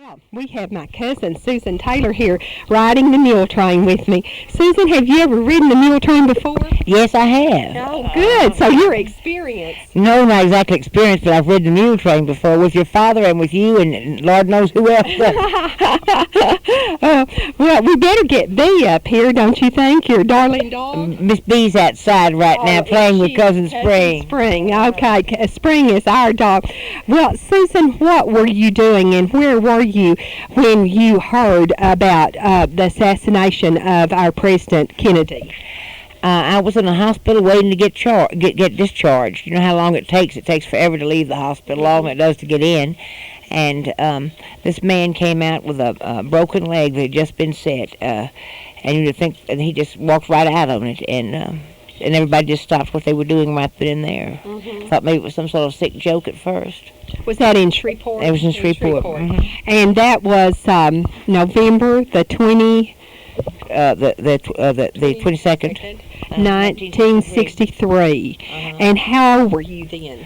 Well, we have my cousin Susan Taylor here riding the mule train with me. Susan, have you ever ridden the mule train before? Yes, I have. Oh, good. So you're experienced. No, not exactly experienced, but I've ridden the mule train before with your father and with you and Lord knows who else. Well, we better get Bee up here, don't you think? Your darling dog. Miss B's outside right now playing with Cousin Spring. Spring, okay. Spring is our dog. Well, Susan, what were you doing and where were you when you heard about the assassination of our President Kennedy? I was in the hospital waiting to get discharged. You know how long it takes? It takes forever to leave the hospital, longer it does to get in. And this man came out with a broken leg that had just been set. And you would think, and he just walked right out on it. And everybody just stopped what they were doing right then and there. Mm-hmm. Thought maybe it was some sort of sick joke at first. Was that in Shreveport? It was in Shreveport. Mm-hmm. And that was November the 22nd. 1963. And how old were you then?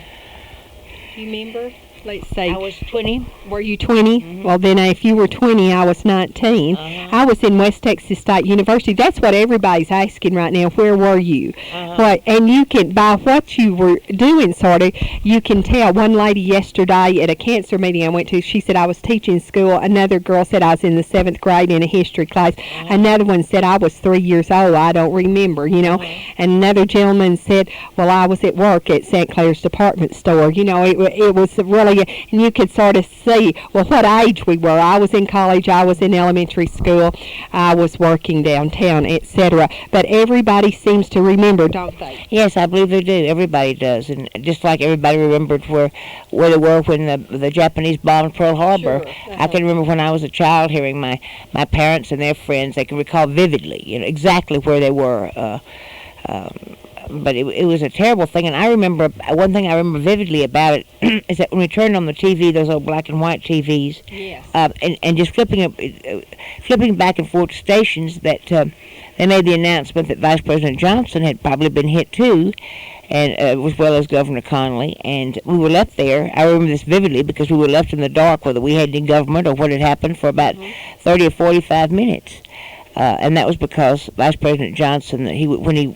Do you remember? Let's say. I was 20. Were you 20? Mm-hmm. Well, then if you were 20, I was 19. I was in West Texas State University. That's what everybody's asking right now. Where were you? What? And you can, by what you were doing, sort of, you can tell. One lady yesterday at a cancer meeting I went to, she said I was teaching school. Another girl said I was in the 7th grade in a history class. Another one said I was 3 years old. I don't remember, you know. And another gentleman said, well, I was at work at St. Clair's department store. You know, it was really, and you could sort of see, well, what age we were. I was in college, I was in elementary school, I was working downtown, etc. But everybody seems to remember, don't they? Yes, I believe they do. Everybody does. And just like everybody remembered where they were when the Japanese bombed Pearl Harbor. Sure. I can remember when I was a child hearing my parents and their friends, they can recall vividly, you know, exactly where they were. But it was a terrible thing, and I remember, one thing I remember vividly about it is that when we turned on the TV, those old black and white TVs, yes. And just flipping back and forth stations, that they made the announcement that Vice President Johnson had probably been hit too, and as well as Governor Connally, and we were left there. I remember this vividly because we were left in the dark whether we had any government or what had happened for about 30 or 45 minutes, and that was because Vice President Johnson, when he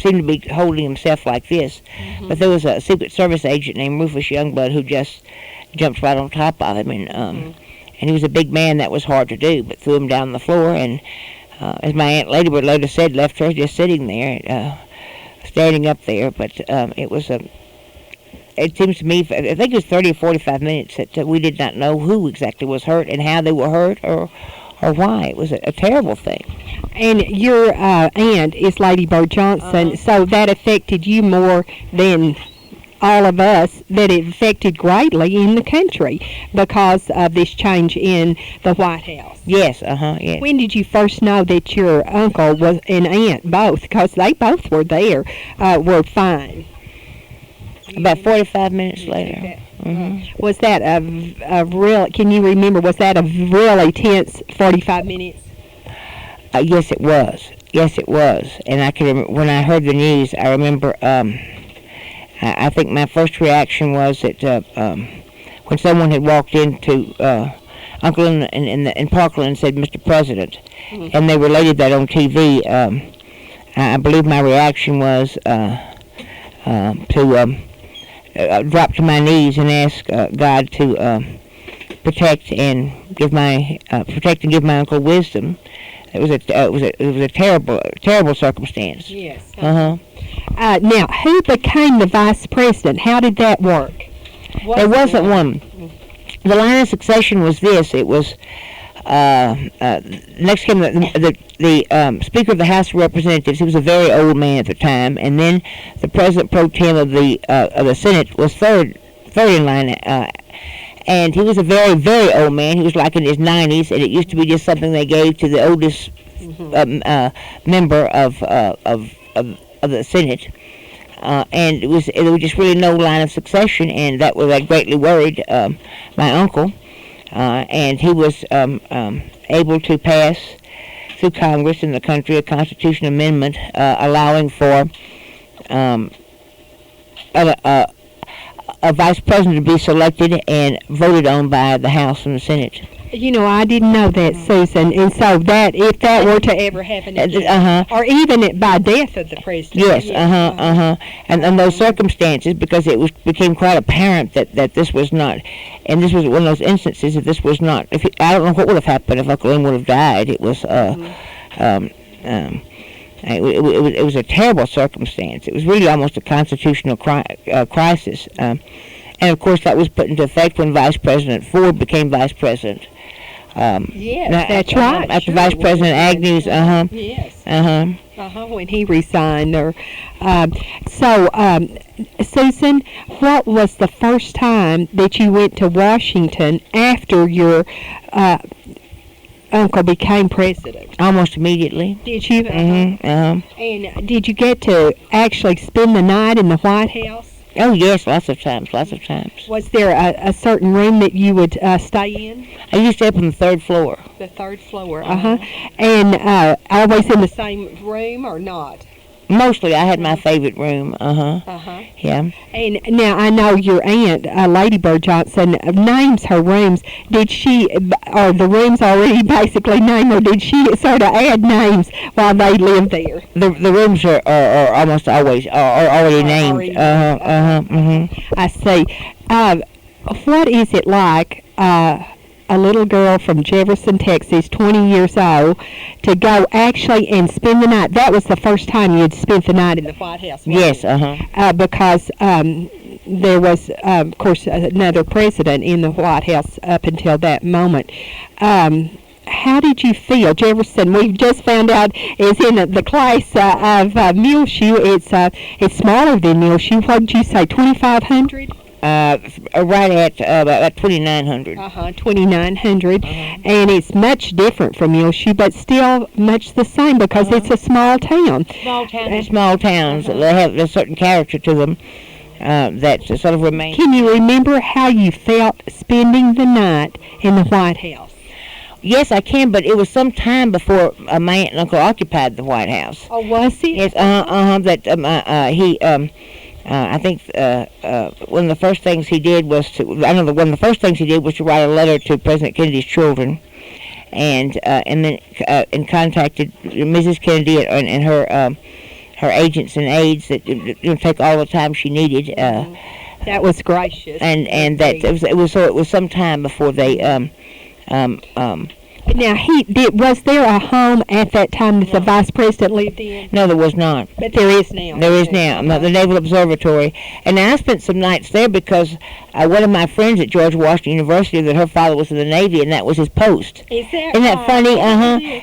seemed to be holding himself like this, but there was a Secret Service agent named Rufus Youngblood who just jumped right on top of him, and he was a big man. That was hard to do, but threw him down the floor, and as my Aunt Ladybird later said, left her just sitting there, standing up there. But it seems to me, I think it was 30 or 45 minutes that we did not know who exactly was hurt and how they were hurt or why. It was a terrible thing. And your aunt is Lady Bird Johnson, so that affected you more than all of us, that it affected greatly in the country because of this change in the White House. Yes, yes. When did you first know that your uncle was and aunt both, because they both were there, were fine? About 45 minutes later. Was that a real, can you remember, was that a really tense 45 minutes? Yes, it was. Yes, it was. And I can remember, when I heard the news, I remember, I think my first reaction was that when someone had walked into Uncle in Parkland and said, Mr. President, and they related that on TV, I believe my reaction was to drop to my knees and ask God to protect and give my uncle wisdom. It was a terrible circumstance. Yes. Now, who became the vice president? How did that work? There wasn't one. The line of succession was this. It was next came the Speaker of the House of Representatives. He was a very old man at the time, and then the President pro tem of the Senate was third in line. And he was a very, very old man. He was like in his 90s, and it used to be just something they gave to the oldest member of the Senate. And there was just really no line of succession, and that greatly worried my uncle. And he was able to pass through Congress in the country a constitutional amendment allowing for a vice president to be selected and voted on by the House and the Senate. You know, I didn't know that, Susan. And so that, if that were to ever happen again, or even by death of the president. Yes, and those circumstances, because became quite apparent that this was not, and this was one of those instances that this was not. I don't know what would have happened if Uncle Lynn would have died. It was it was a terrible circumstance. It was really almost a constitutional crisis. And of course, that was put into effect when Vice President Ford became vice president. Yes, that's right. After Vice President Agnew's, Yes. When he resigned. Susan, what was the first time that you went to Washington after your uncle became president? Almost immediately. Did you? And did you get to actually spend the night in the White House? Oh, yes, lots of times. Was there a certain room that you would stay in? I used to stay up on the third floor. The third floor, And always in the same room or not? Mostly, I had my favorite room. Yeah. And now I know your aunt, Lady Bird Johnson, names her rooms. Did she, or the rooms already basically named, or did she sort of add names while they lived there? The rooms are almost always already named. I see. What is it like? A little girl from Jefferson, Texas, 20 years old, to go actually and spend the night. That was the first time you had spent the night in the White House. Yes, because there was, of course, another president in the White House up until that moment. How did you feel? Jefferson, we've just found out, is in the class of Muleshoe. It's smaller than Muleshoe. What did you say, 2,500? Right at about 2,900. 2,900, and it's much different from Muleshoe, but still much the same because it's a small town. Small towns. They have a certain character to them that sort of remains. Can you remember how you felt spending the night in the White House? Yes, I can, but it was some time before my aunt and uncle occupied the White House. Oh, was it? Yes, I think one of the first things he did was to write a letter to President Kennedy's children, and then contacted Mrs. Kennedy and her agents and aides that take all the time she needed. That was gracious. And that it was some time before they Now, was there a home at that time that the vice president lived in? No, there was not. But there is now. There is now. The Naval Observatory. And I spent some nights there because one of my friends at George Washington University, that her father was in the Navy, and that was his post. Isn't that funny?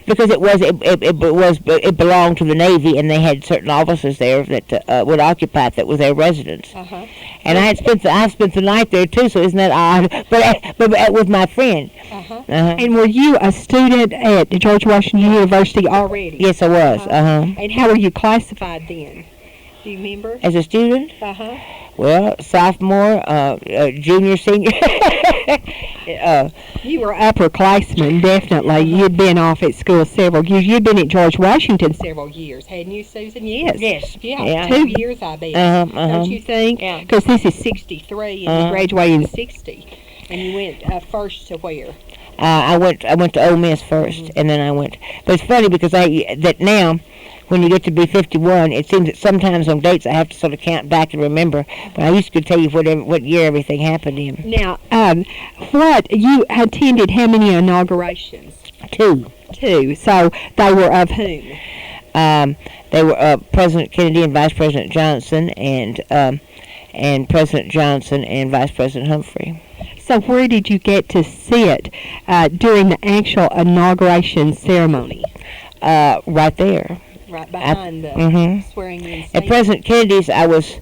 Because it belonged to the Navy, and they had certain officers there that would occupy it, that was their residence. And I spent the night there too. So isn't that odd? But with my friend. And were you a student at George Washington University already? Yes, I was. And how were you classified then? Do you remember? As a student? Well, sophomore, junior, senior. You were upperclassman, definitely. You'd been off at school several years. You'd been at George Washington several years, hadn't you, Susan? Yes. Yeah. 2 years, I bet. Don't you think? Yeah. Because this is 63, and you graduated in 60. And you went first to where? I went to Ole Miss first, and then I went. But it's funny because now, when you get to be 51, it seems that sometimes on dates I have to sort of count back and remember. But I used to tell you what year everything happened in. Now, what you attended? How many inaugurations? Two. So they were of whom? They were President Kennedy and Vice President Johnson, and President Johnson and Vice President Humphrey. So where did you get to sit during the actual inauguration ceremony? Right there. Right behind the swearing-in stand. At President Kennedy's, I was,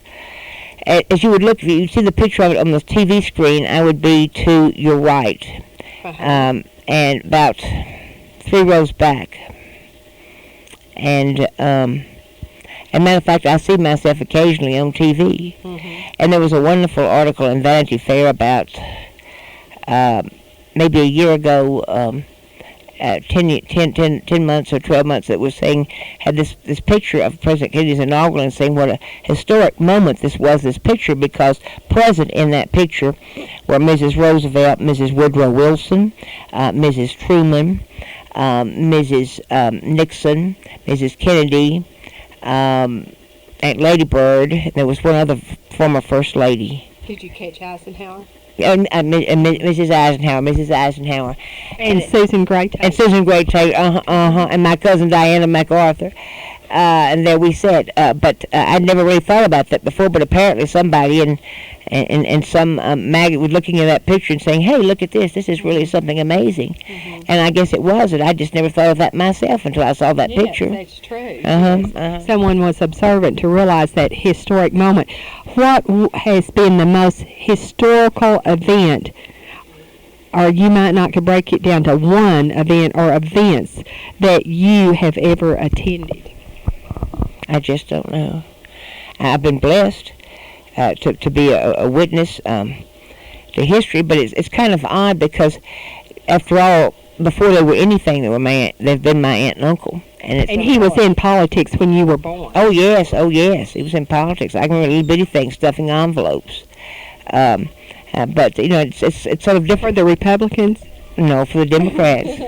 as you would look, if you see the picture of it on the TV screen, I would be to your right, and about 3 rows back. And matter of fact, I see myself occasionally on TV. And there was a wonderful article in Vanity Fair about maybe a year ago 10 months or 12 months that was saying, had this picture of President Kennedy's inaugural and saying what a historic moment this was, this picture, because present in that picture were Mrs. Roosevelt, Mrs. Woodrow Wilson, Mrs. Truman, Mrs. Nixon, Mrs. Kennedy, Aunt Lady Bird, and there was one other former First Lady. Did you catch Eisenhower? Mrs. Eisenhower, And Susan Gray Taylor. And Susan Gray Taylor, and my cousin Diana MacArthur. And there we sat. But I'd never really thought about that before. But apparently somebody in some magazine was looking at that picture and saying, "Hey, look at this! This is really something amazing." Mm-hmm. And I guess it was. And I just never thought of that myself until I saw that picture. Yes, that's true. Someone was observant to realize that historic moment. What has been the most historical event, or you might not could break it down to one event or events that you have ever attended? I just don't know. I've been blessed to be a witness to history, but it's kind of odd because, after all, before they were anything, they've been my aunt and uncle. And he was in politics when you were born. Oh yes, he was in politics. I can remember little bitty things, stuffing envelopes. But it's sort of different. For the Republicans? No, for the Democrats.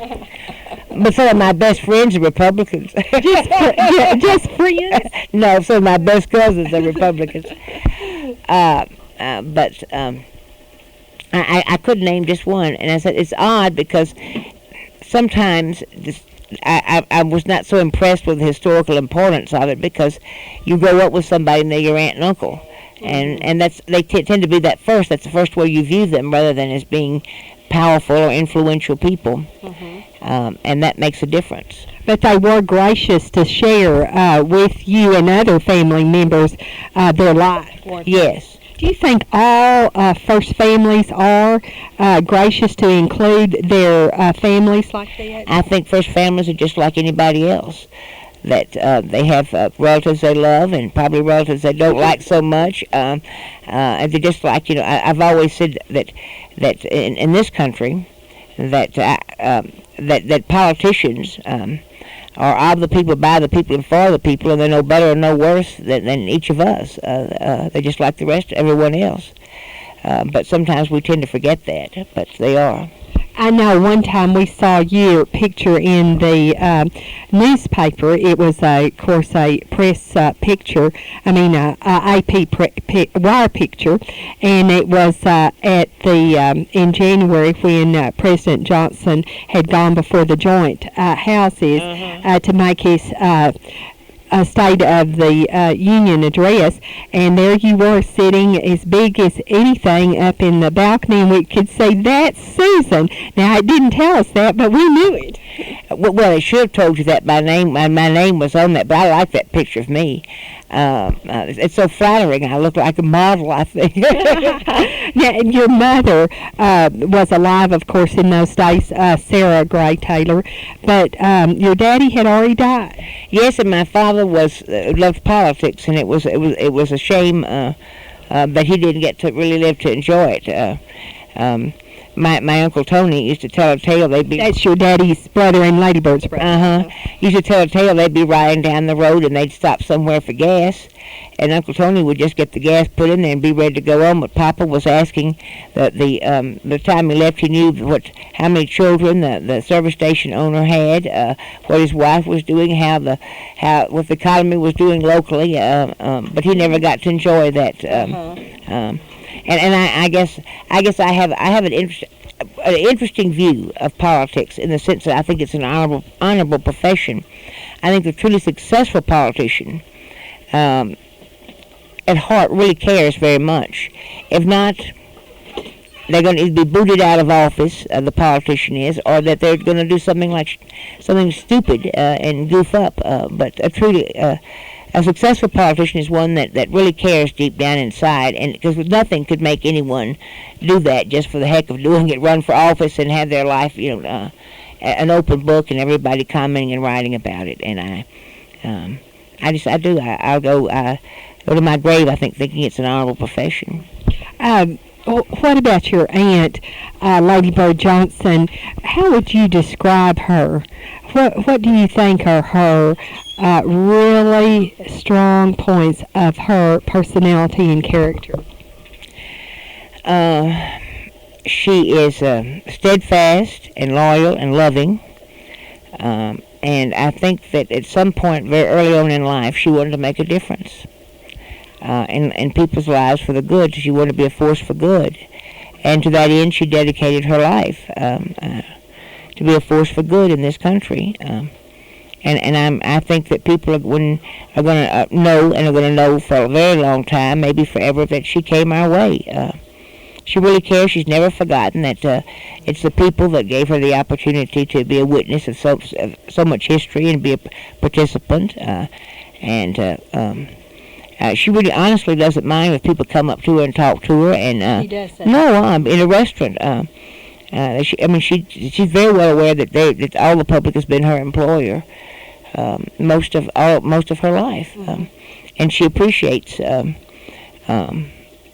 But some of my best friends are Republicans. Just friends? No, some of my best cousins are Republicans. I couldn't name just one, and I said it's odd because sometimes I was not so impressed with the historical importance of it because you grow up with somebody and they're your aunt and uncle, and they tend to be that first. That's the first way you view them, rather than as being powerful or influential people, and that makes a difference. But they were gracious to share with you and other family members their life. Yes. Do you think all first families are gracious to include their families like that? I think first families are just like anybody else. That they have relatives they love and probably relatives they don't like so much. And they're just like, I've always said that in this country that politicians are of the people, by the people, and for the people, and they're no better or no worse than each of us. They're just like the rest of everyone else. But sometimes we tend to forget that, but they are. I know one time we saw your picture in the newspaper. It was, of course, a press picture. I mean, AP wire picture, and it was at the in January when President Johnson had gone before the joint houses to make his State of the Union address, and there you were sitting as big as anything up in the balcony, and we could say, "That's Susan." Now, it didn't tell us that, but we knew it. Well, it should have told you that by name. My name was on that, but I like that picture of me. It's so flattering. I look like a model, I think. Now, your mother was alive, of course, in those days, Sarah Gray Taylor, but your daddy had already died. Yes, and my father loved politics, and it was a shame that he didn't get to really live to enjoy it. My Uncle Tony used to tell a tale. That's your daddy's brother and Lady Bird's brother. Used to tell a tale. They'd be riding down the road and they'd stop somewhere for gas, and Uncle Tony would just get the gas put in there and be ready to go on. But Papa was asking the time he left, he knew how many children the service station owner had, what his wife was doing, what the economy was doing locally. But he never got to enjoy that. And I guess I have an interesting view of politics in the sense that I think it's an honorable profession. I think the truly successful politician, at heart, really cares very much. If not, they're going to either be booted out of office, the politician is, or that they're going to do something stupid and goof up. But a successful politician is one that really cares deep down inside, and because nothing could make anyone do that just for the heck of doing it, run for office and have their life, an open book and everybody commenting and writing about it. And I'll go to my grave, I think, thinking it's an honorable profession. what about your aunt, Lady Bird Johnson? How would you describe her? What do you think are her really strong points of her personality and character? She is steadfast and loyal and loving. And I think that at some point very early on in life, she wanted to make a difference in people's lives for the good. She wanted to be a force for good. And to that end, she dedicated her life to be a force for good in this country. I think that people are going to know, and are going to know for a very long time, maybe forever, that she came our way. She really cares. She's never forgotten that it's the people that gave her the opportunity to be a witness of so much history and be a participant. She really honestly doesn't mind if people come up to her and talk to her. And she doesn't. No, in a restaurant. She's very well aware that all the public has been her employer most of her life, and she appreciates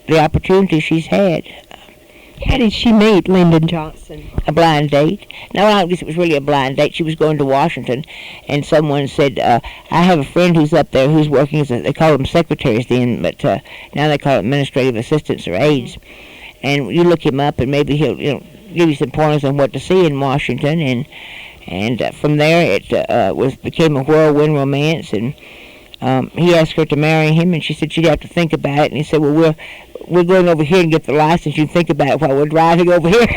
the opportunity she's had. How did she meet Lyndon Johnson? A blind date. No, I guess it was really a blind date. She was going to Washington, and someone said, I have a friend who's up there who's working as they call them secretaries then, but now they call it administrative assistants or aides. And you look him up, and maybe he'll give you some pointers on what to see in Washington. And from there, it became a whirlwind romance, and he asked her to marry him, and she said she'd have to think about it. And he said, well, we're going over here and get the license. You think about it while we're driving over here.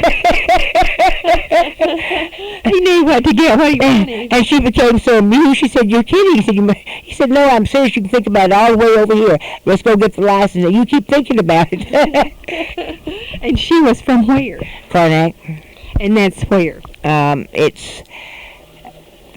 He knew what to get, what he wanted. And she became so amused. She said, you're kidding. He said, no, I'm serious. You can think about it all the way over here. Let's go get the license. And you keep thinking about it. And she was from where? Karnak. And that's where? It's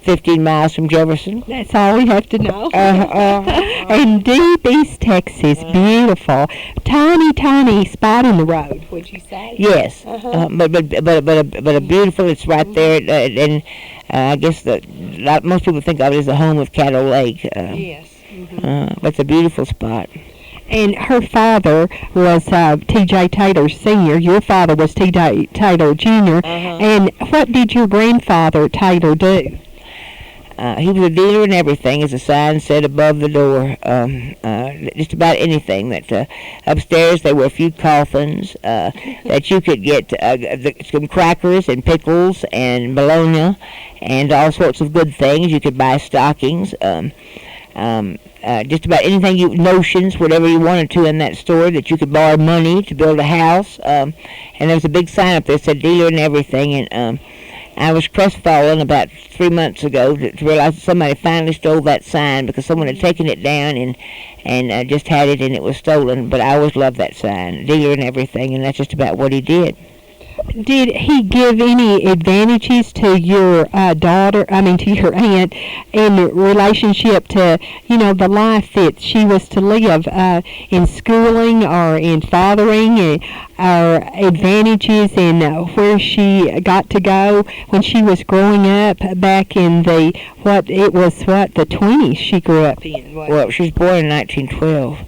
15 miles from Jefferson. That's all we have to know. And deep East Texas, beautiful, tiny spot in the road. Would you say? Yes, but a beautiful. It's right there, and I guess most people think of it as the home of Caddo Lake. Yes. But it's a beautiful spot. And her father was T.J. Taylor Sr. Your father was T.J. Taylor Jr. And what did your grandfather Taylor do? He was a dealer in everything, as the sign said above the door. Just about anything. That upstairs there were a few coffins that you could get some crackers and pickles and bologna and all sorts of good things. You could buy stockings. Just about anything, notions, whatever you wanted to in that store, that you could borrow money to build a house. And there was a big sign up there that said dealer in everything. And I was crestfallen about 3 months ago to realize that somebody finally stole that sign, because someone had taken it down and just had it and it was stolen. But I always loved that sign, dealer in everything, and that's just about what he did. Did he give any advantages to your to your aunt in relationship to, the life that she was to live in schooling or in fathering, or advantages in where she got to go when she was growing up back in the 20s she grew up in? Well, she was born in 1912,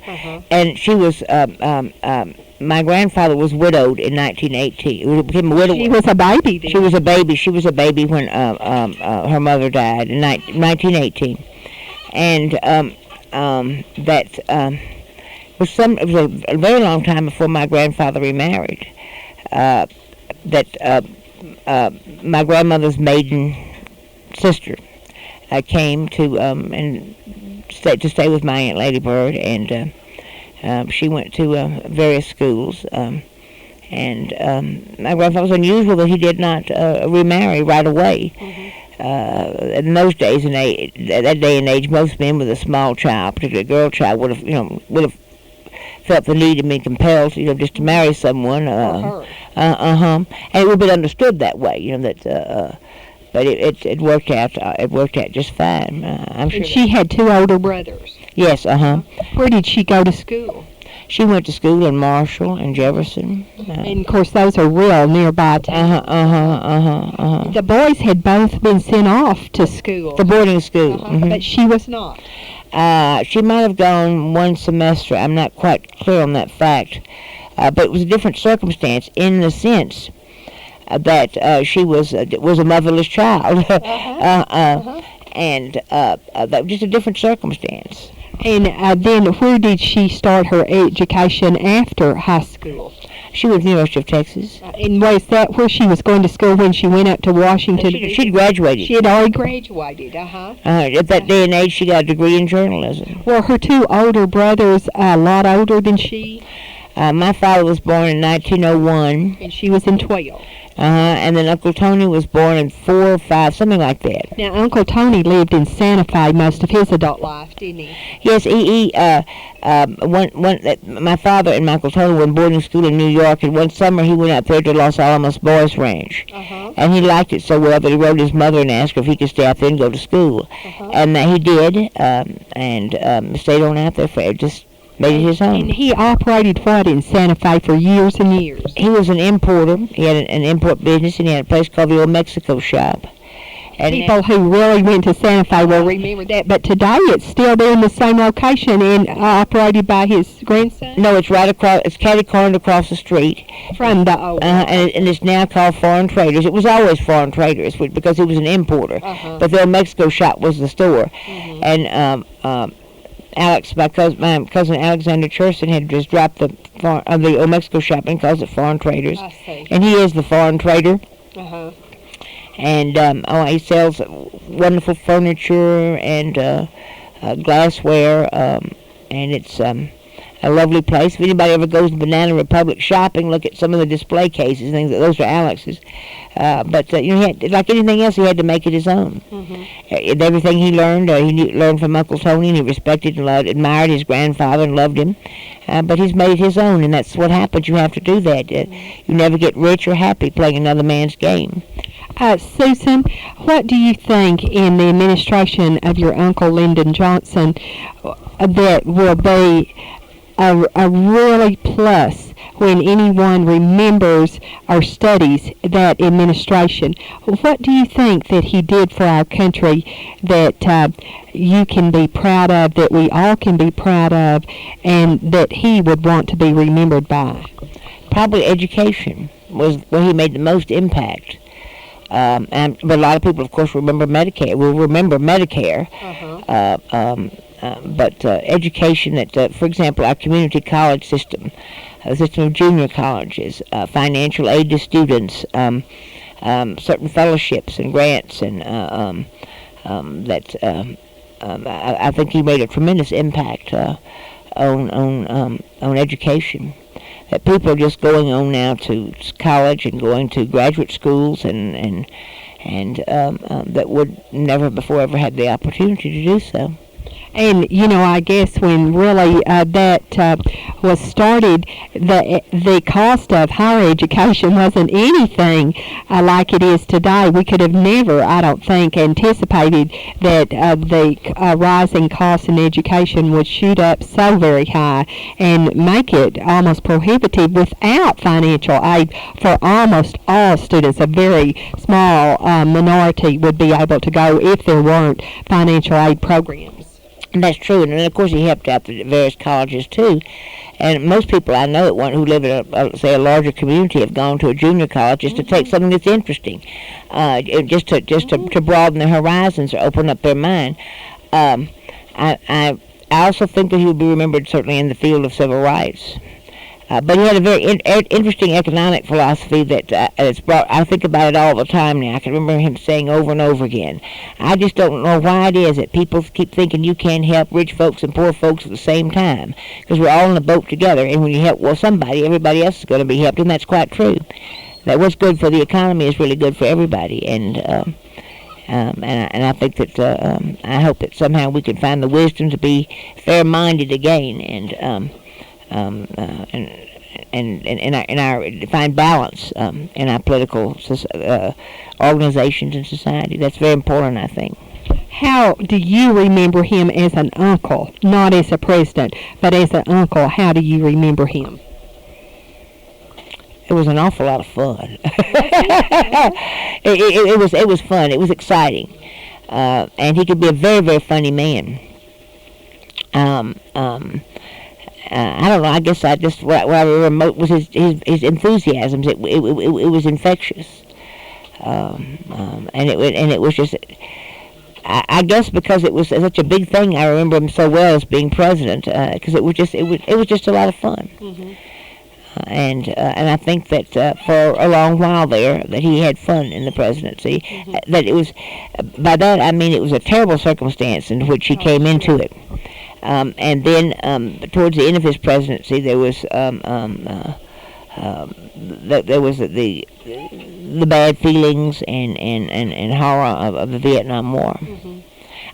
and she was my grandfather was widowed in 1918. He became a widower. She was a baby then. She was a baby. She was a baby when her mother died in 1918, and it was a very long time before my grandfather remarried. My grandmother's maiden sister came to stay with my Aunt Lady Bird, and she went to various schools, and my grandfather was unusual that he did not remarry right away. In those days and that day and age, most men with a small child, particularly a girl child, would have felt the need and been compelled, just to marry someone. And it would have been understood that way, but it worked out. It worked out just fine. I'm sure. And she had two older brothers. Yes. Where did she go to school? She went to school in Marshall and Jefferson. And of course, those are real nearby towns. The boys had both been sent off to school. The boarding school. But she was not. She might have gone one semester. I'm not quite clear on that fact. but it was a different circumstance in the sense that she was a motherless child, and that was just a different circumstance. And then where did she start her education after high school? She was at the University of Texas. And was that where she was going to school when she went up to Washington? She'd graduated. She had already graduated, At that day and age, she got a degree in journalism. Were her two older brothers a lot older than she? My father was born in 1901. And she was in 12. And then Uncle Tony was born in 4 or 5, something like that. Now, Uncle Tony lived in Santa Fe most of his adult life, didn't he? Yes, my father and my Uncle Tony were in boarding school in New York, and one summer he went out there to Los Alamos Boys Ranch. And he liked it so well that he wrote his mother and asked her if he could stay out there and go to school. And he did, and stayed on out there for just made it his home. And he operated what in Santa Fe for years and years? He was an importer. He had an import business, and he had a place called the Old Mexico Shop. And people who really went to Santa Fe will remember that. But today it's still there in the same location and operated by his grandson? No, it's right across, it's catty-cornered across the street. From the old and it's now called Foreign Traders. It was always Foreign Traders because he was an importer. But the Old Mexico Shop was the store. And Alex, my cousin Alexander Cherson had just dropped the Old Mexico Shop and calls it Foreign Traders. I see. And he is the foreign trader. And he sells wonderful furniture and glassware, and it's a lovely place. If anybody ever goes to Banana Republic shopping, look at some of the display cases, things those are Alex's. But he had, like anything else, he had to make it his own. Everything he learned learned from Uncle Tony, and he respected and admired his grandfather and loved him. But he's made it his own, and that's what happens. You have to do that. You never get rich or happy playing another man's game. Susan, what do you think in the administration of your uncle Lyndon Johnson that will be a really plus when anyone remembers or studies that administration? What do you think that he did for our country that you can be proud of, that we all can be proud of, and that he would want to be remembered by? Probably education was where he made the most impact. But a lot of people, of course, remember Medicare. Will remember Medicare. But education, that, for example, our community college system, a system of junior colleges, financial aid to students, certain fellowships and grants, and I think he made a tremendous impact on education. That people are just going on now to college and going to graduate schools and that would never before ever had the opportunity to do so. And, I guess when really that was started, the cost of higher education wasn't anything like it is today. We could have never, I don't think, anticipated that the rising costs in education would shoot up so very high and make it almost prohibitive without financial aid for almost all students. A very small minority would be able to go if there weren't financial aid programs. And that's true, and then of course he helped out the various colleges too. And most people I know who live in a larger community have gone to a junior college just to take something that's interesting, just to broaden their horizons or open up their mind. I also think that he would be remembered certainly in the field of civil rights. But he had a very interesting economic philosophy that it's brought. I think about it all the time now. I can remember him saying over and over again, I just don't know why it is that people keep thinking you can't help rich folks and poor folks at the same time, because we're all in a boat together, and when you help somebody, everybody else is going to be helped, and that's quite true. That what's good for the economy is really good for everybody, and I think that I hope that somehow we can find the wisdom to be fair-minded again, and find balance in our political organizations and society. That's very important, I think. How do you remember him as an uncle, not as a president, but as an uncle? How do you remember him? It was an awful lot of fun. It was fun. It was exciting, and he could be a very, very funny man. I don't know. I guess what I remember was his enthusiasms. It was infectious, and it was just. I guess because it was such a big thing, I remember him so well as being president, because it was just a lot of fun. Mm-hmm. And I think that for a long while there that he had fun in the presidency. Mm-hmm. That it was, by that I mean it was a terrible circumstance in which he came into it. And then towards the end of his presidency, there was the bad feelings and horror of the Vietnam War. Mm-hmm.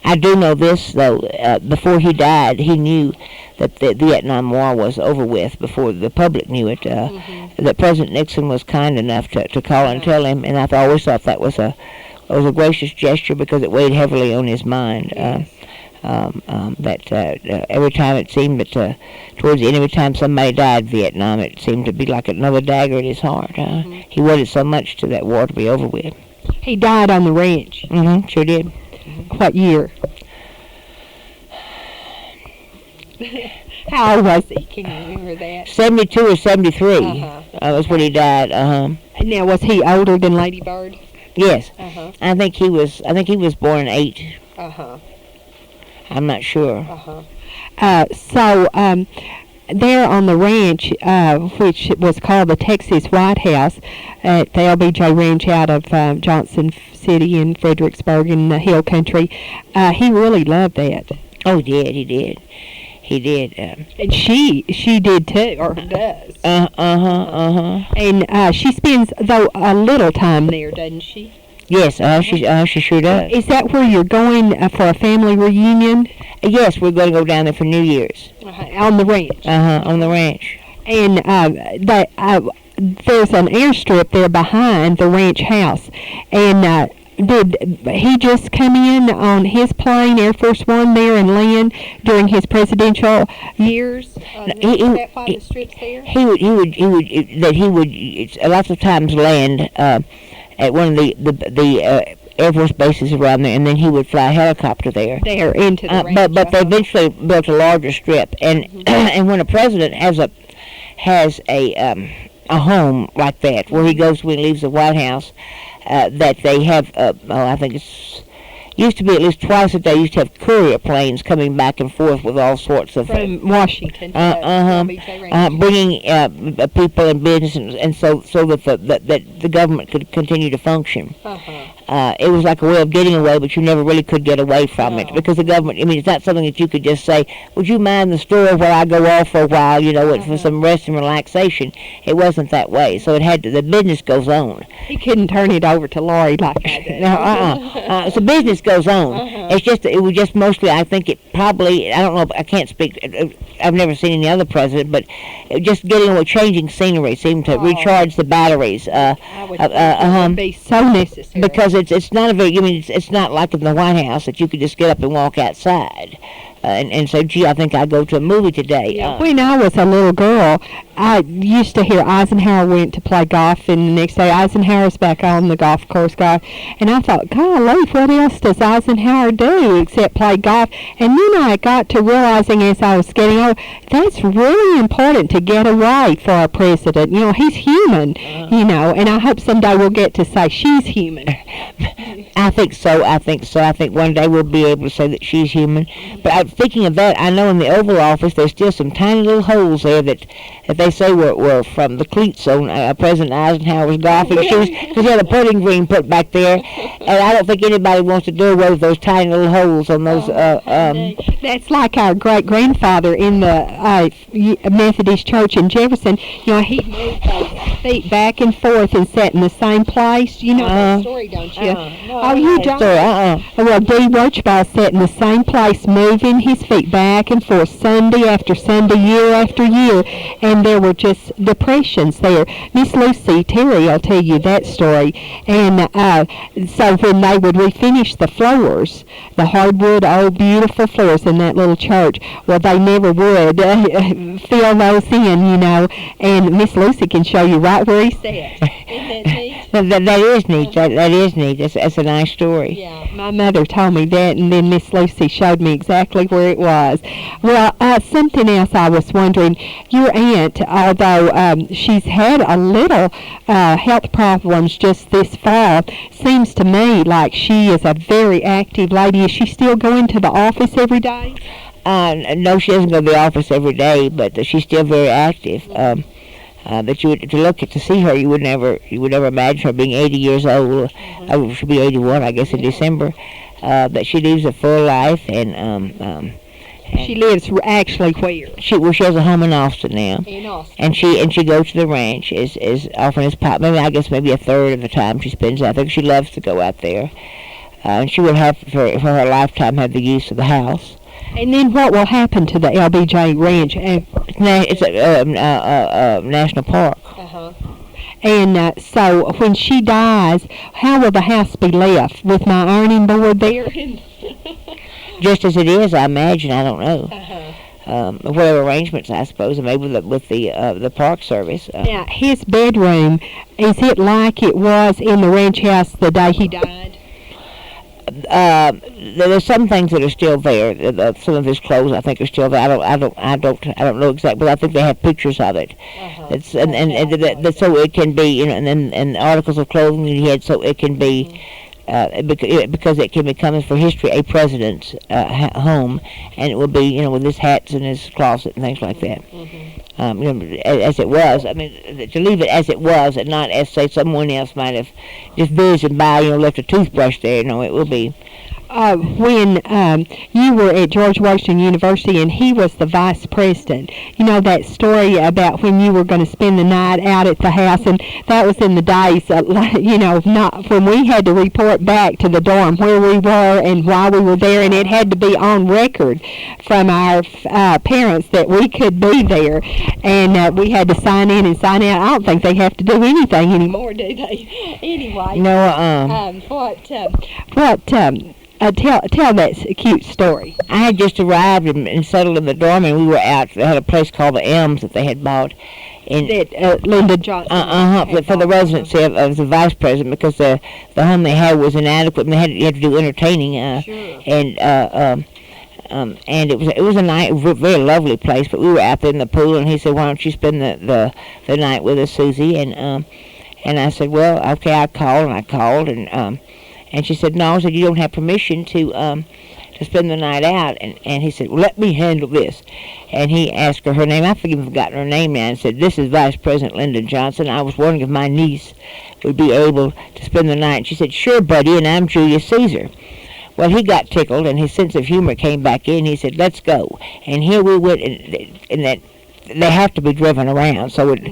I do know this, though. Before he died, he knew that the Vietnam War was over with before the public knew it. That President Nixon was kind enough to call and tell him, and I've always thought that was a gracious gesture because it weighed heavily on his mind. Yes. Every time it seemed that towards the end, every time somebody died in Vietnam, it seemed to be like another dagger in his heart. He wanted so much to that war to be over with. He died on the ranch. Mm-hmm, sure did. What year? How old was he? Can you remember that? 72 or 73 was when he died. Now, was he older than Lady Bird? Yes. I think he was born in 8. I'm not sure. So there on the ranch, which was called the Texas White House, at the LBJ Ranch out of Johnson City in Fredericksburg in the Hill Country, he really loved that. Oh, he did. And she did too, or does. And she spends, though, a little time there, doesn't she? Yes, she sure does. Is that where you're going for a family reunion? Yes, we're going to go down there for New Year's. On the ranch? On the ranch. And there's an airstrip there behind the ranch house. And did he just come in on his plane, Air Force One, there and land during his presidential years? That why the strip's there? He would lots of times land at one of the Air Force bases around there, and then he would fly a helicopter there. There into the ranch. But they eventually built a larger strip, and and when a president has a home like that, where he goes when he leaves the White House, that they have, I think it's used to be at least twice a day. Used to have courier planes coming back and forth with all sorts of from Washington, bringing people and business, and so that the government could continue to function. It was like a way of getting away, but you never really could get away from it because the government. I mean, it's not something that you could just say, "Would you mind the store where I go off for a while?" For some rest and relaxation. It wasn't that way, so it had to. The business goes on. He couldn't turn it over to Laurie like I did. No, so business goes on. It's just it was just mostly. I think it probably. I don't know. I can't speak. I've never seen any other president, but just getting away, changing scenery seemed to recharge the batteries. I would think it would be so necessary because it's not a very. I mean, it's not like in the White House that you could just get up and walk outside. And say, gee, I think I'd go to a movie today. When I was a little girl, I used to hear Eisenhower went to play golf, and the next day Eisenhower's back on the golf course, and I thought, golly, what else does Eisenhower do except play golf? And then I got to realizing as I was getting older, that's really important to get away for our president. He's human, and I hope someday we'll get to say she's human. I think so. I think one day we'll be able to say that she's human. But thinking of that, I know in the Oval Office there's still some tiny little holes there that they say were from the cleats on President Eisenhower's golfing shoes, because he had a putting green put back there, and I don't think anybody wants to do away with those tiny little holes on those. That's like our great-grandfather in the Methodist Church in Jefferson. He moved those feet back and forth and sat in the same place. You know that story, don't you? You don't? Well, D. Roachball sat in the same place, moving his feet back and forth Sunday after Sunday, year after year, and there were just depressions there. Miss Lucy Terry will tell you that story. And so when they would refinish the floors, the hardwood, old, beautiful floors in that little church, well, they never would fill those in, and Miss Lucy can show you right where he sat. Isn't that neat? That is neat. That is neat. That's a nice story. Yeah, my mother told me that, and then Miss Lucy showed me exactly where it was. Well, something else I was wondering. Your aunt, although she's had a little health problems just this fall, seems to me like she is a very active lady. Is she still going to the office every day? No, she doesn't go to the office every day, but she's still very active. That you would, to see her, you would never imagine her being 80 years old. She'll be 81, I guess, in December. But she lives a full life, and she lives actually where? She has a home in Austin now. In Austin. And she goes to the ranch as often as possible. Maybe a third of the time she spends out there. She loves to go out there, and she will have for her lifetime have the use of the house. And then what will happen to the LBJ Ranch? It's a national park. And so when she dies, how will the house be left? With my ironing board there? Just as it is, I imagine. I don't know. Whatever arrangements, I suppose, maybe with the Park Service. Now, his bedroom, is it like it was in the ranch house the day he died? There's some things that are still there. Some of his clothes, I think, are still there. I don't know exactly, but I think they have pictures of it. It's and so it can be, and articles of clothing that he had, so it can be. Because it can become, for history, a president's home, and it will be, with his hats and his closet and things like that. As it was. I mean, to leave it as it was, and not as, say, someone else might have just visited by, left a toothbrush there. No, it will be. When you were at George Washington University and he was the vice president, that story about when you were going to spend the night out at the house, and that was in the days, not when we had to report back to the dorm where we were and why we were there, and it had to be on record from our parents that we could be there, and we had to sign in and sign out. I don't think they have to do anything anymore, do they? Anyway. No, Tell that cute story. I had just arrived and settled in the dorm, and we were out. They had a place called the Elms that they had bought. That Lyndon Johnson. For the residency of the vice president, because the home they had was inadequate, and you had to do entertaining. Sure. And it was a very lovely place. But we were out there in the pool, and he said, "Why don't you spend the night with us, Susie?" And I said, "Well, okay." I called, and she said, "No," I said, "You don't have permission to spend the night out." And he said, "Well, let me handle this." And he asked her name. I've forgotten her name now, and said, "This is Vice President Lyndon Johnson. I was wondering if my niece would be able to spend the night." And she said, "Sure, buddy, and I'm Julius Caesar." Well, he got tickled, and his sense of humor came back in. He said, "Let's go." And here we went, in that they have to be driven around, so in the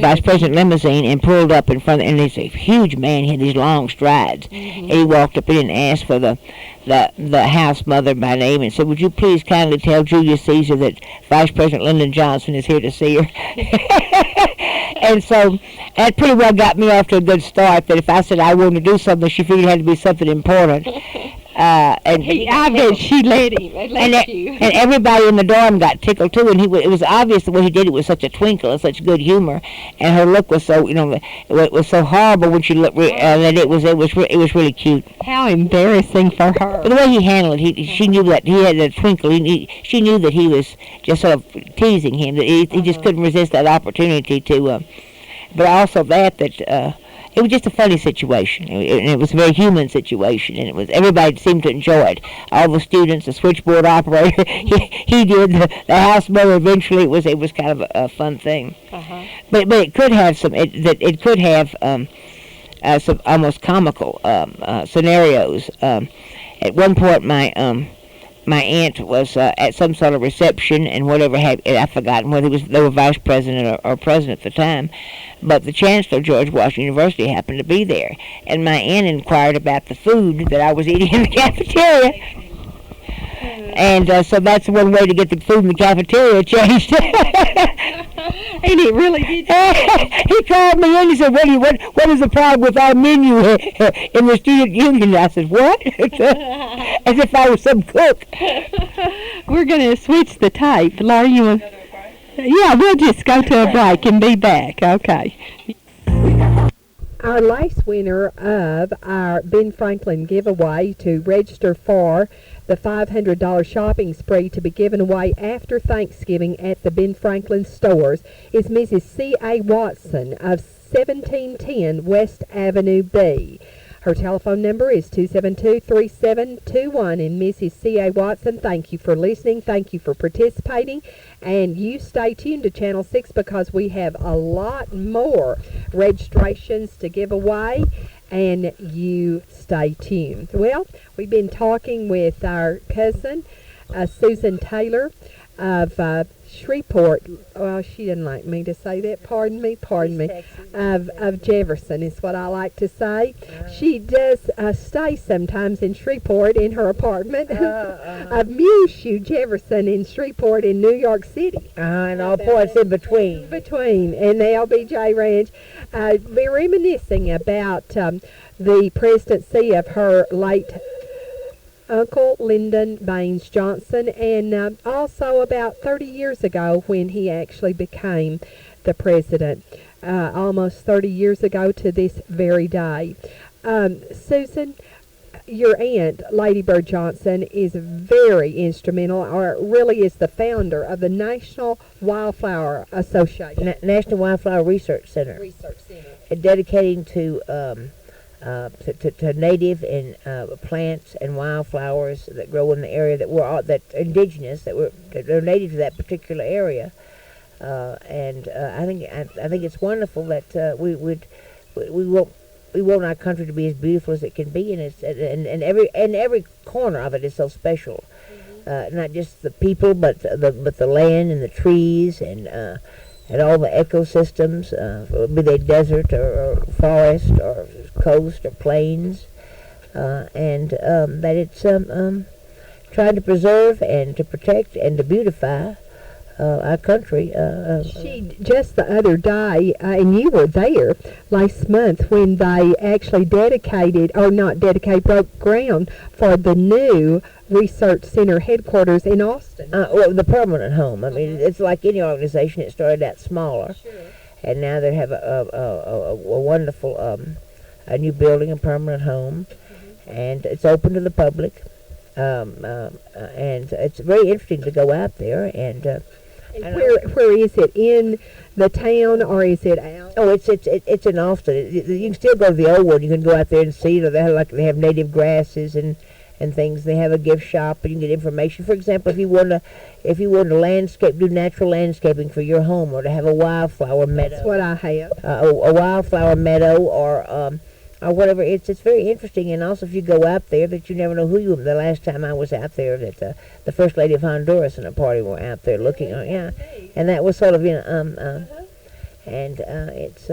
vice president limousine, and pulled up in front, and he's a huge man. He had these long strides, and he walked up in and asked for the house mother by name and said, "Would you please kindly tell Julius Caesar that Vice President Lyndon Johnson is here to see her?" And so that pretty well got me off to a good start, that if I said I wanted to do something, she figured it had to be something important. I bet she let him. And everybody in the dorm got tickled too. And it was obvious the way he did it was such a twinkle and such good humor. And her look was so, it was so horrible when she looked. That it was really cute. How embarrassing for her. But the way he handled it, she knew that he had a twinkle. She knew that he was just sort of teasing him. That he just couldn't resist that opportunity to. But also it was just a funny situation, and it was a very human situation, and everybody seemed to enjoy it. All the students, the switchboard operator, he did, the house mother. Eventually, it was kind of a fun thing. But it could have some some almost comical scenarios. At one point, my aunt was at some sort of reception, and I've forgotten whether they were vice president or president at the time, but the chancellor of George Washington University happened to be there, and my aunt inquired about the food that I was eating in the cafeteria, and so that's one way to get the food in the cafeteria changed. And it really did. He called me in and he said, what is the problem with our menu in the student union? I said, what? As if I was some cook. We're going to switch the tape. Laura, you want... Yeah, we'll just go to a break and be back. Okay. Our last winner of our Ben Franklin giveaway to register for the $500 shopping spree to be given away after Thanksgiving at the Ben Franklin stores is Mrs. C.A. Watson of 1710 West Avenue B. Her telephone number is 272-3721. And Mrs. C.A. Watson, thank you for listening. Thank you for participating. And you stay tuned to Channel 6 because we have a lot more registrations to give away. And you stay tuned. Well, we've been talking with our cousin, Susan Taylor of Shreveport. Well, she didn't like me to say that. Pardon me. Of Jefferson is what I like to say. She does stay sometimes in Shreveport in her apartment of Muleshoe Jefferson in Shreveport in New York City. And all points in between. And the LBJ Ranch. Be reminiscing about the presidency of her late Uncle Lyndon Baines Johnson, and also about 30 years ago when he actually became the president, almost 30 years ago to this very day. Susan, your aunt, Lady Bird Johnson, is very instrumental, or really is the founder of the National Wildflower Association. National Wildflower Research Center. Dedicating to native and plants and wildflowers that grow in the area that were indigenous, that are native to that particular area, and I think it's wonderful that we want our country to be as beautiful as it can be, and every corner of it is so special. Not just the people, but the land and the trees and all the ecosystems, be they desert or forest or coast or plains, and that it's trying to preserve and to protect and to beautify our country. She just the other day, and you were there last month when they actually broke ground for the new research center headquarters in Austin. Well, the permanent home. I mean, it's like any organization. It started out smaller, and now they have a wonderful a new building, a permanent home, and it's open to the public. And it's very interesting to go out there and where is it, in the town or is it out? Oh, it's in Austin. You can still go to the old one. You can go out there and see. They have native grasses and things. They have a gift shop, and you can get information. For example, if you want to landscape, do natural landscaping for your home, or to have a wildflower meadow. That's what I have. A wildflower meadow, or whatever. It's very interesting. And also, if you go out there, that you never know who you. The last time I was out there, that the First Lady of Honduras and a party were out there looking. And that was sort of it's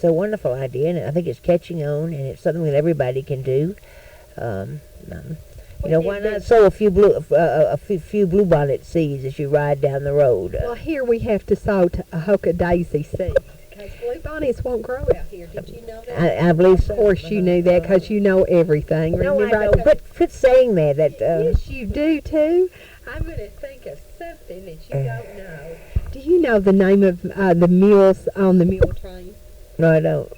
a wonderful idea, and I think it's catching on, and it's something that everybody can do. Why not sow a few bluebonnet seeds as you ride down the road? Well, here we have to sow a hoka daisy seed. Because bluebonnets won't grow out here. Did you know that? I believe so. Of course you knew that because you know everything. No, I don't. Quit saying that. Yes, you do too. I'm going to think of something that you don't know. Do you know the name of the mules on the mule train? No, I don't.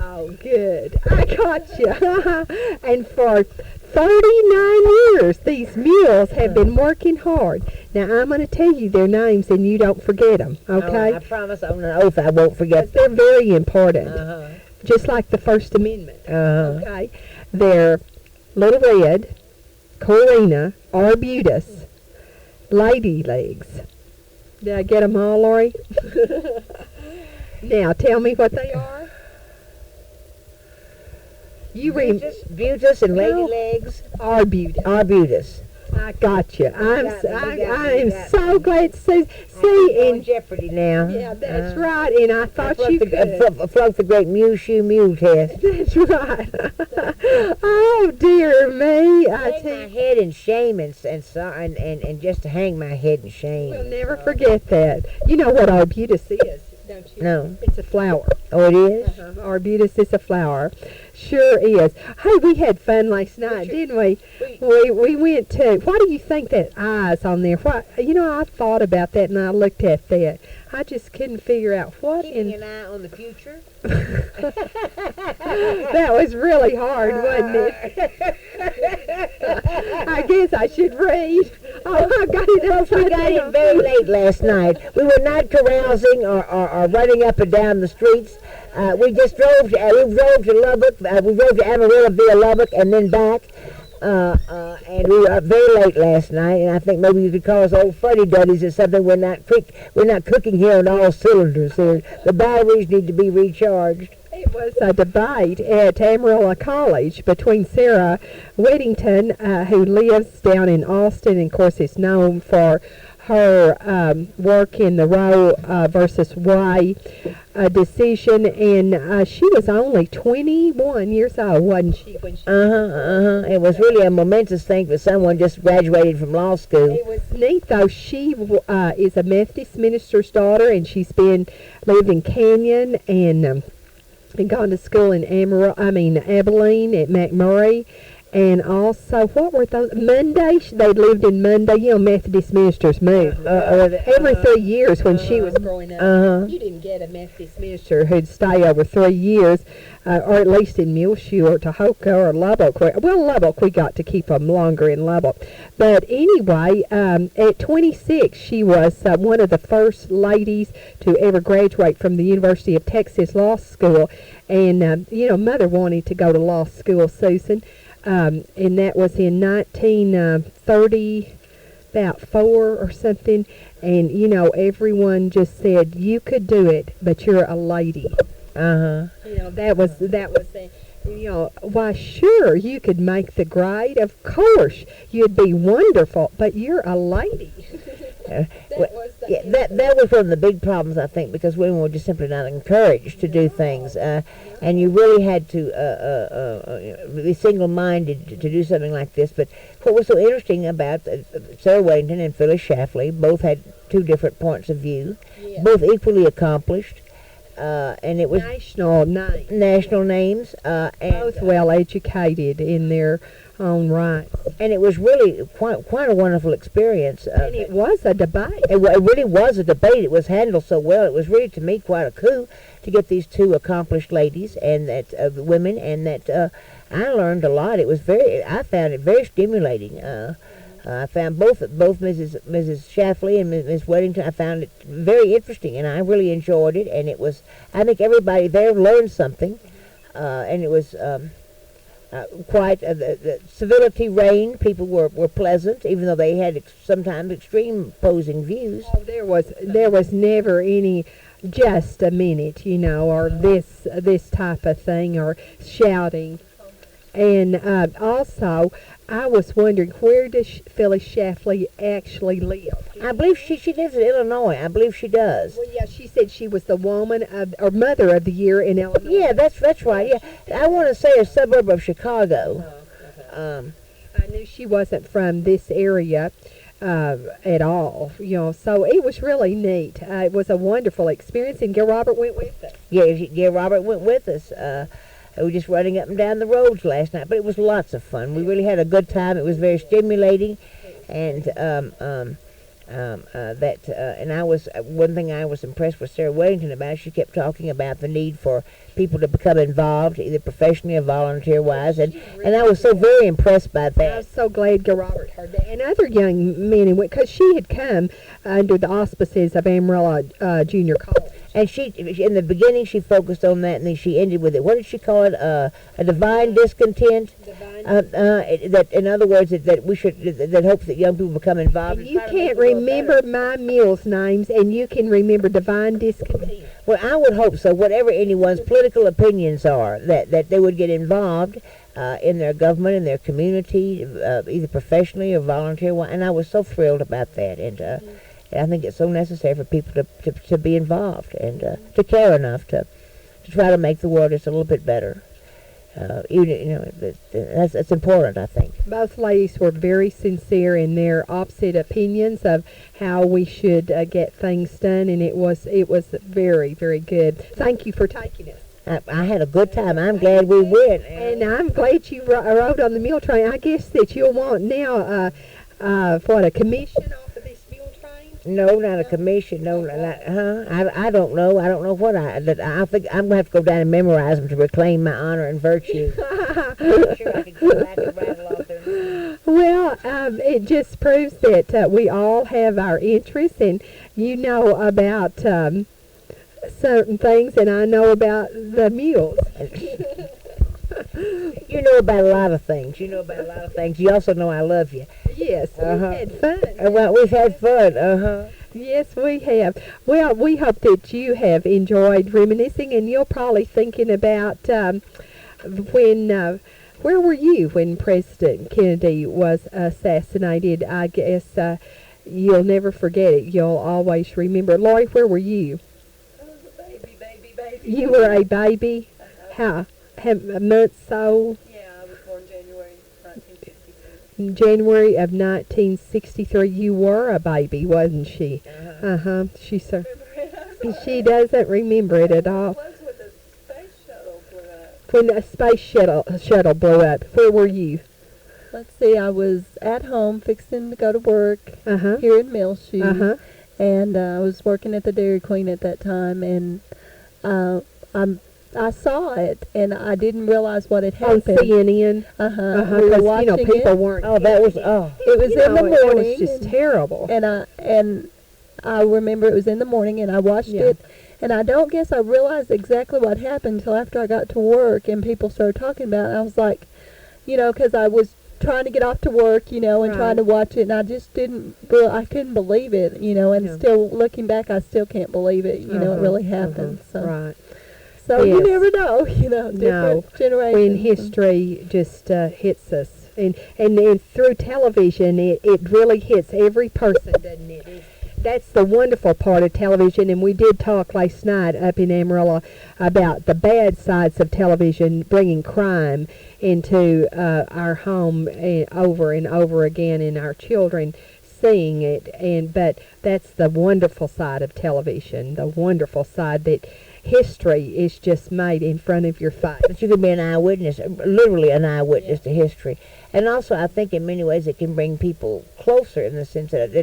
Oh, good. I got you. And for 39 years, these mules have been working hard. Now, I'm going to tell you their names, and you don't forget them, okay? I promise on an oath I won't forget. They're very important, just like the First Amendment, okay? They're Little Red, Corina, Arbutus, Lady Legs. Did I get them all, Lori? Now, tell me what they are. Butus and Lady Legs. Arbutus. I got you. I am so glad to see in jeopardy now. Yeah, that's right. And I thought you could. Flunked the great Muleshoe Mule test. That's right. Oh dear me! Hang my head in shame and just to hang my head in shame. We'll never forget that. You know what arbutus is, don't you? No. It's a flower. Oh, it is? Arbutus is a flower. Sure is. Hey, we had fun last night, didn't we? We went to, why do you think that eye's on there? What, I thought about that and I looked at that. I just couldn't figure out what Keeping an eye on the future. That was really hard, wasn't it? I guess I should read. Oh, I got it upside We got in very late last night. We were not carousing or running up and down the streets. We just drove. We drove to Lubbock. We drove to Amarillo via Lubbock and then back. And we were very late last night. And I think maybe you could call us old fuddy-duddies or something. We're not cooking here on all cylinders here. The batteries need to be recharged. It was a debate at Amarillo College between Sarah Whittington, who lives down in Austin, and of course is known for her work in the Roe versus Wade decision, and she was only 21 years old, wasn't she? When she It was really a momentous thing for someone just graduated from law school. It was neat, though. She is a Methodist minister's daughter, and she's lived in Canyon and gone to school in Abilene at McMurray. And also, what were those? Monday, they lived in Monday. Methodist ministers moved every 3 years when she was growing up. You didn't get a Methodist minister who'd stay over 3 years, or at least in Muleshoe or Tahoka or Lubbock. Well, Lubbock, we got to keep them longer in Lubbock. But anyway, at 26, she was one of the first ladies to ever graduate from the University of Texas Law School. And, Mother wanted to go to law school, Susan. And that was in 1930, about 4 or something. And, everyone just said, you could do it, but you're a lady. That was why, sure, you could make the grade. Of course, you'd be wonderful, but you're a lady. That was one of the big problems, I think, because women were just simply not encouraged to do things, and you really had to be single-minded to do something like this. But what was so interesting about Sarah Whittington and Phyllis Schlafly, both had two different points of view, both equally accomplished, and it was national names, and both well educated in their own right. And it was really quite a wonderful experience. And it was a debate. It really was a debate. It was handled so well. It was really, to me, quite a coup to get these two accomplished ladies and that women, and that I learned a lot. I found it very stimulating. I found both Mrs. Schlafly and Miss Whittington, I found it very interesting, and I really enjoyed it. And I think everybody there learned something, and it was quite the civility reigned. People were pleasant, even though they had sometimes extreme opposing views. Oh, there was never any just a minute, or this type of thing, or shouting. And also, I was wondering, where does Phyllis Schlafly actually live? I believe she lives in Illinois. I believe she does. Well, yeah, she said she was the Mother of the Year in Illinois. Yeah, that's right. Yeah, I want to say a suburb of Chicago. I knew she wasn't from this area at all, so it was really neat. It was a wonderful experience, and Gil Robert went with us. Yeah, Gil Robert went with us. We were just running up and down the roads last night, but it was lots of fun. We really had a good time. It was very stimulating, and and one thing I was impressed with Sarah Whittington about. She kept talking about the need for people to become involved, either professionally or volunteer-wise, and I was so very impressed by that. I was so glad Gil Robert heard that, and other young men and women, because she had come under the auspices of Amarillo Junior College. And she, in the beginning, she focused on that, and then she ended with it. What did she call it? A divine discontent. That, in other words, that we should, that hopes that young people become involved. And you can't remember my meals' names, and you can remember divine discontent. Well, I would hope so. Whatever anyone's political opinions are, that they would get involved in their government, in their community, either professionally or volunteer. And I was so thrilled about that, and I think it's so necessary for people to be involved and to care enough to try to make the world just a little bit better. That's important, I think. Both ladies were very sincere in their opposite opinions of how we should get things done, and it was very, very good. Thank you for taking us. I had a good time. I'm glad we went. And I'm glad you rode on the mule train. I guess that you'll want now, what, a commission off of this mule train? No, not a commission. No, I don't know. I don't know what I think I'm gonna have to go down and memorize them to reclaim my honor and virtue. I'm sure I can go back and rattle off their. Well, it just proves that we all have our interests, and you know about certain things, and I know about the mules. You know about a lot of things. You also know I love you. Yes, we had fun. Well, we've had fun. Yes, we have. Well, we hope that you have enjoyed reminiscing, and you're probably thinking about when. Where were you when President Kennedy was assassinated? I guess you'll never forget it. You'll always remember. Lori, where were you? I was a baby. You were a baby? How months old? Yeah, I was born January 1963. January of 1963. You were a baby, wasn't she? She doesn't remember it at all. It was when the space shuttle blew up. When the space shuttle blew up, where were you? Let's see, I was at home fixing to go to work here in Millshoe. And I was working at the Dairy Queen at that time, and I saw it, and I didn't realize what had happened. On CNN? We were watching people it. weren't. Oh, that was It was in the morning. It was just terrible. And I remember it was in the morning, and I watched it, and I don't guess I realized exactly what happened until after I got to work, and people started talking about it. I was like, because I was trying to get off to work, and trying to watch it, and I just I couldn't believe it, and still looking back, I still can't believe it, it really happened. So. Right. So you never know, different generations. When history just hits us. And through television, it really hits every person, doesn't it? That's the wonderful part of television, and we did talk last night up in Amarillo about the bad sides of television, bringing crime into our home over and over again, and our children seeing it. But that's the wonderful side of television, the wonderful side that history is just made in front of your face. But you can be an eyewitness, literally an eyewitness to history. And also, I think in many ways it can bring people closer in the sense that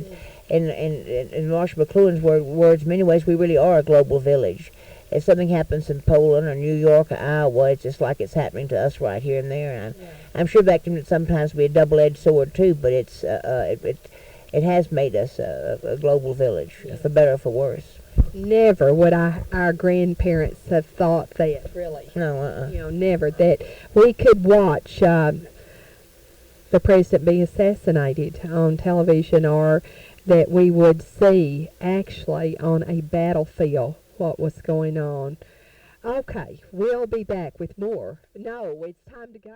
in Marshall McLuhan's words, in many ways we really are a global village. If something happens in Poland or New York or Iowa, it's just like it's happening to us right here and there. And I'm sure that can sometimes be a double-edged sword too, but it's it has made us a global village, for better or for worse. Never would our grandparents have thought that, really. No, never. That we could watch the president be assassinated on television, or that we would see actually on a battlefield what was going on. Okay, we'll be back with more. No, it's time to go.